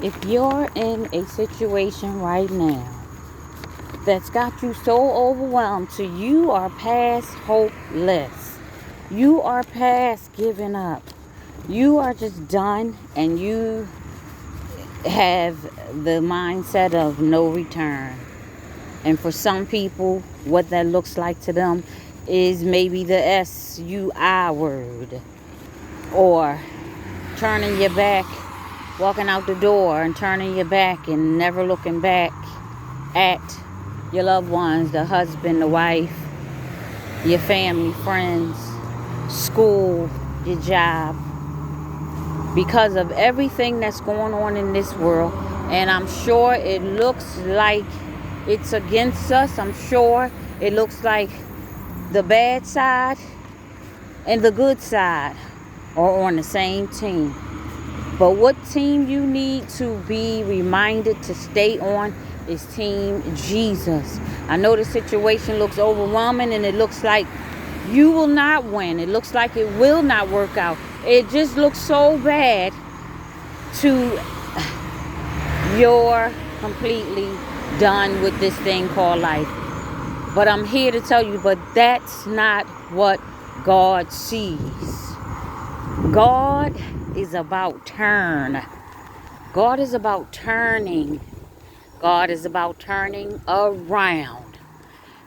If you're in a situation right now that's got you so overwhelmed to you are past hopeless, you are past giving up, you are just done, and you have the mindset of no return. And for some people, what that looks like to them is maybe the SUI word, or turning your back, walking out the door and turning your back and never looking back at your loved ones, the husband, the wife, your family, friends, school, your job, because of everything that's going on in this world. And I'm sure it looks like it's against us. I'm sure it looks like the bad side and the good side are on the same team. But what team you need to be reminded to stay on is Team Jesus. I know the situation looks overwhelming and it looks like you will not win. It looks like it will not work out. It just looks so bad to you're completely done with this thing called life. But I'm here to tell you, but that's not what God sees. God is about turn. God is about turning. God is about turning around.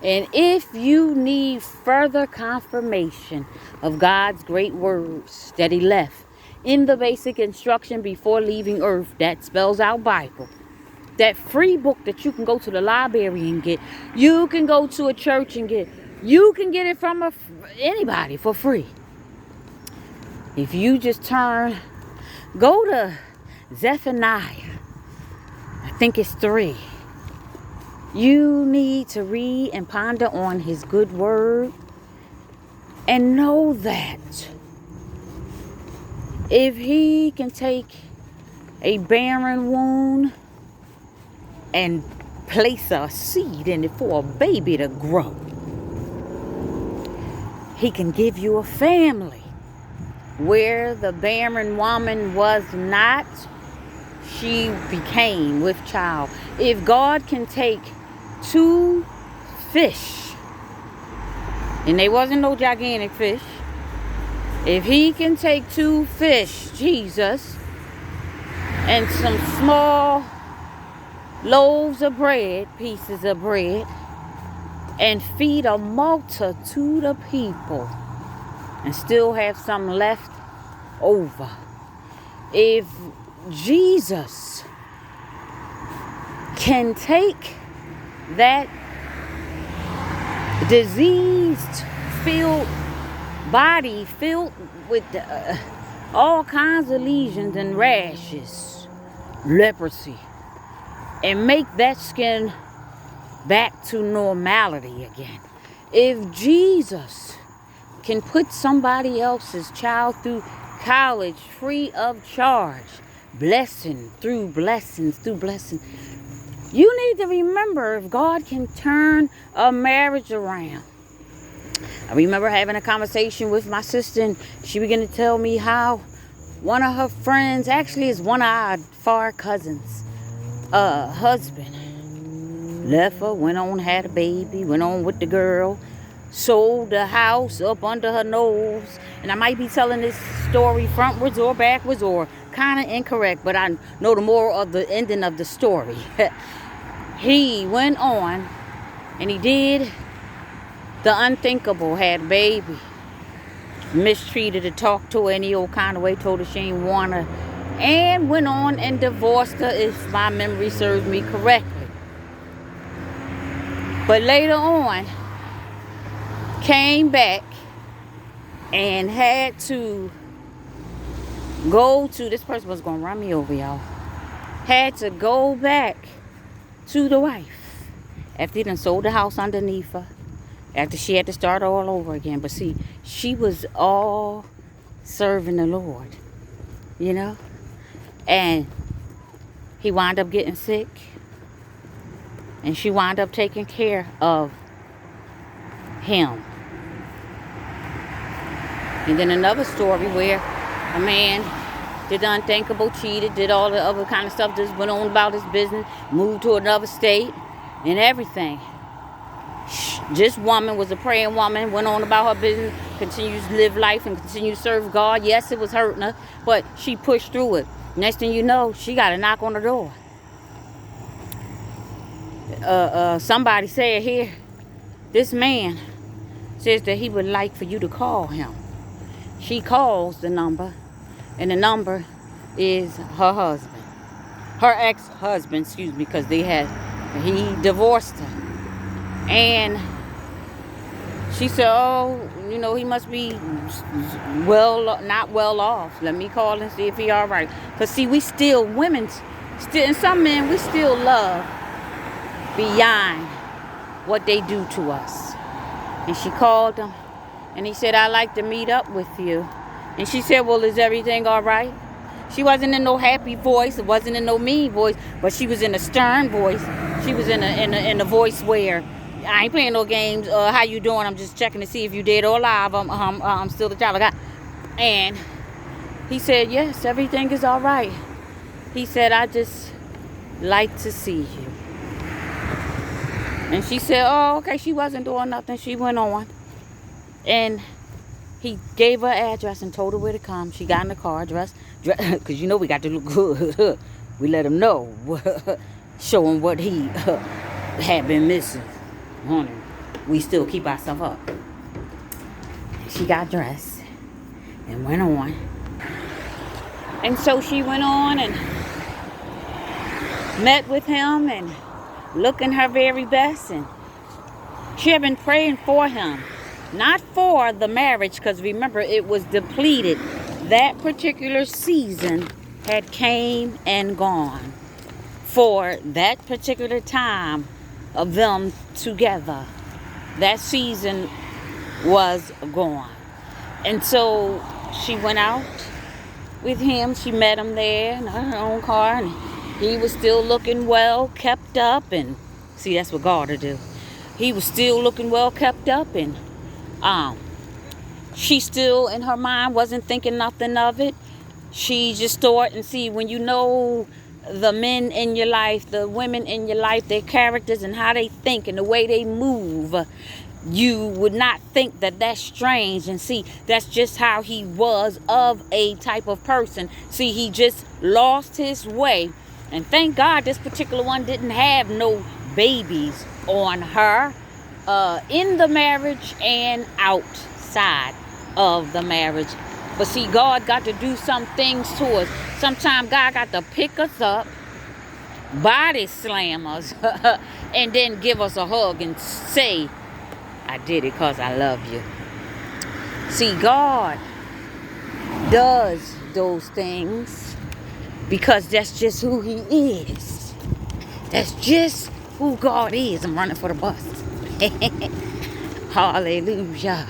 And if you need further confirmation of God's great words that he left in the basic instruction before leaving earth, that spells out Bible, that free book that you can go to the library and get, you can go to a church and get, you can get it from anybody for free. If you just go to Zephaniah, I think it's 3. You need to read and ponder on his good word and know that if he can take a barren wound and place a seed in it for a baby to grow, he can give you a family where the barren woman was not, she became with child. If God can take 2 fish, and they wasn't no gigantic fish, if he can take 2 fish, Jesus, and some small loaves of bread, pieces of bread, and feed a multitude of people and still have some left over. If Jesus can take that diseased, filled body filled with all kinds of lesions and rashes, leprosy, and make that skin back to normality again. If Jesus can put somebody else's child through college free of charge, blessing through blessings through blessing, you need to remember, if God can turn a marriage around. I remember having a conversation with my sister, and she began to tell me how one of her friends, actually is one of our far cousins, husband left her, went on, had a baby, went on with the girl, sold the house up under her nose. And I might be telling this story frontwards or backwards or kind of incorrect, but I know the moral of the ending of the story. He went on and he did the unthinkable, had a baby, mistreated her, talked to her any old kind of way, told her she ain't want her, and went on and divorced her, if my memory serves me correctly. But later on, came back and had to go to, this person was going to run me over, y'all, had to go back to the wife after he done sold the house underneath her, after she had to start all over again. But see, she was all serving the Lord, you know. And he wound up getting sick, and she wound up taking care of him. And then another story where a man did the unthinkable, cheated, did all the other kind of stuff, just went on about his business, moved to another state, and everything. This woman was a praying woman, went on about her business, continues to live life and continue to serve God. Yes, it was hurting her, but she pushed through it. Next thing you know, she got a knock on the door. Somebody said here, this man says that he would like for you to call him. She calls the number, and the number is her husband. Her ex-husband, excuse me, because he divorced her. And she said, oh, you know, he must be not well off. Let me call and see if he all right. Because, see, we still, and some men, we still love beyond what they do to us. And she called him, and he said, I'd like to meet up with you. And she said, well, is everything all right? She wasn't in no happy voice. It wasn't in no mean voice. But she was in a stern voice. She was in a voice where, I ain't playing no games. How you doing? I'm just checking to see if you dead or alive. I'm still the child of God. And he said, yes, everything is all right. He said, I just like to see you. And she said, oh, okay. She wasn't doing nothing. She went on. And he gave her address and told her where to come. She got in the car, dressed, because you know we got to look good. We let him know, show him what he had been missing. Honey, we still keep ourselves up. She got dressed and went on. And so she went on and met with him and looking her very best. And she had been praying for him. Not for the marriage, because remember, it was depleted. That particular season had came and gone. For that particular time of them together, that season was gone. And so she went out with him. She met him there in her own car, and he was still looking well kept up. And see, that's what God will do. He was still looking well kept up, and she still in her mind wasn't thinking nothing of it. She just thought, and see, when you know the men in your life, the women in your life, their characters and how they think and the way they move, you would not think that that's strange. And see, that's just how he was, of a type of person. See, he just lost his way. And thank God this particular one didn't have no babies on her in the marriage and outside of the marriage. But see, God got to do some things to us. Sometimes God got to pick us up, body slam us, and then give us a hug and say, I did it because I love you. See, God does those things because that's just who he is. That's just who God is. I'm running for the bus. Hallelujah.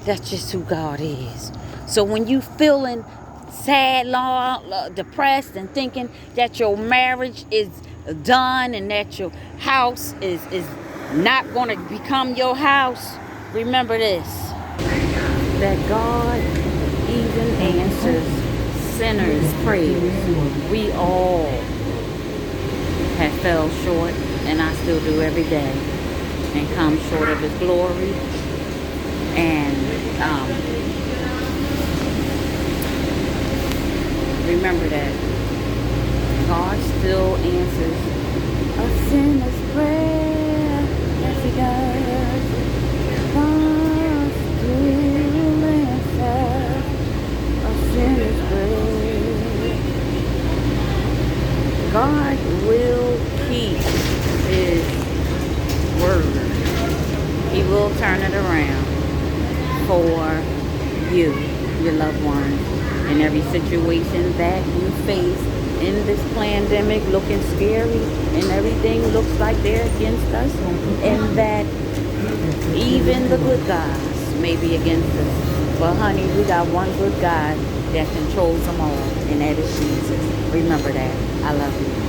That's just who God is. So when you feeling sad, depressed, and thinking that your marriage is done and that your house is not going to become your house, remember this, that God even answers sinners' prayers. We all have fell short, and I still do every day, and come short of his glory. And remember that God still answers a sinner's prayer. Yes, he does. God still answers a sinner's prayer. God will keep his word. He will turn it around for you, your loved ones, in every situation that you face in this pandemic, looking scary, and everything looks like they're against us, and that even the good guys may be against us. But honey, we got one good God that controls them all, and that is Jesus. Remember that. I love you.